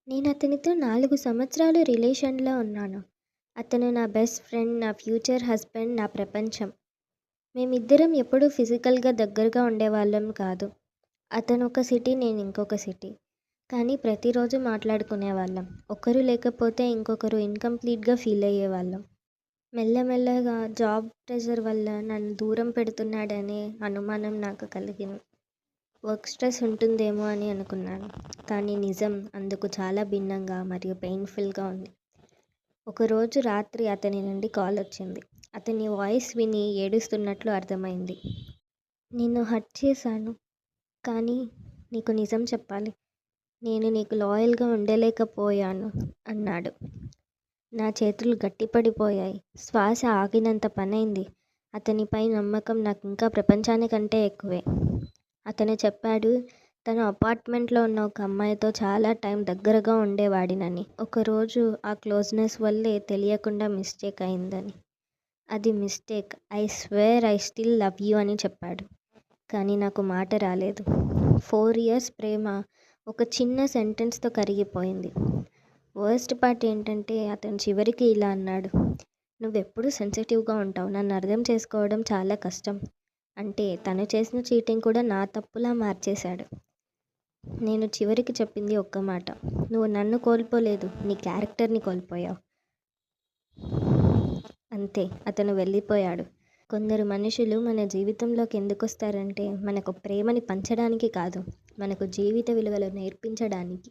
నేను అతనితో 4 సంవత్సరాలు రిలేషన్‌లో ఉన్నాను. అతను నా బెస్ట్ ఫ్రెండ్, నా ఫ్యూచర్ హస్బెండ్, నా ప్రపంచం. మేమిద్దరం ఎప్పుడూ ఫిజికల్‌గా దగ్గరగా ఉండేవాళ్ళం కాదు. అతను ఒక సిటీ, నేను ఇంకొక సిటీ. కానీ ప్రతిరోజు మాట్లాడుకునేవాళ్ళం. ఒకరు లేకపోతే ఇంకొకరు ఇన్‌కంప్లీట్‌గా ఫీల్ అయ్యేవాళ్ళం. మెల్లమెల్లగా జాబ్ ప్రెషర్ వల్ల నన్ను దూరం పెడుతున్నాడనే అనుమానం నాకు కలిగింది. వర్క్ స్ట్రెస్ ఉంటుందేమో అని అనుకున్నాను. కానీ నిజం అందుకు చాలా భిన్నంగా మరియు పెయిన్‌ఫుల్‌గా ఉంది. ఒకరోజు రాత్రి అతని నుండి కాల్ వచ్చింది. అతని వాయిస్ విని ఏడుస్తున్నట్లు అర్థమైంది. నిన్ను హర్ట్ చేశాను. కానీ నీకు నిజం చెప్పాలి. నేను నీకు లాయల్‌గా ఉండలేకపోయాను అన్నాడు. నా చేతులు గట్టిపడిపోయాయి. శ్వాస ఆగినంత పనైంది. అతనిపై నమ్మకం నాకింకా ప్రపంచానికంటే ఎక్కువే. అతను చెప్పాడు తన అపార్ట్మెంట్లో ఉన్న ఒక అమ్మాయితో చాలా టైం దగ్గరగా ఉండేవాడినని. ఒకరోజు ఆ క్లోజ్‌నెస్ వల్లే తెలియకుండా మిస్టేక్ అయిందని. అది mistake. I swear I still love you అని చెప్పాడు. కానీ నాకు మాట రాలేదు. 4 ఇయర్స్ ప్రేమ ఒక చిన్న సెంటెన్స్‌తో కరిగిపోయింది. వర్స్ట్ పార్ట్ ఏంటంటే అతను చివరికి ఇలా అన్నాడు. నువ్వెప్పుడూ సెన్సిటివ్‌గా ఉంటావు. నన్ను అర్థం చేసుకోవడం చాలా కష్టం. అంటే తను చేసిన చీటింగ్ కూడా నా తప్పులా మార్చేశాడు. నేను చివరికి చెప్పింది ఒక్క మాట. నువ్వు నన్ను కోల్పోలేదు, నీ క్యారెక్టర్‌ని కోల్పోయావు. అంతే. అతను వెళ్ళిపోయాడు. కొందరు మనుషులు మన జీవితంలోకి ఎందుకొస్తారంటే మనకు ప్రేమని పంచడానికి కాదు, మనకు జీవిత విలువలు నేర్పించడానికి.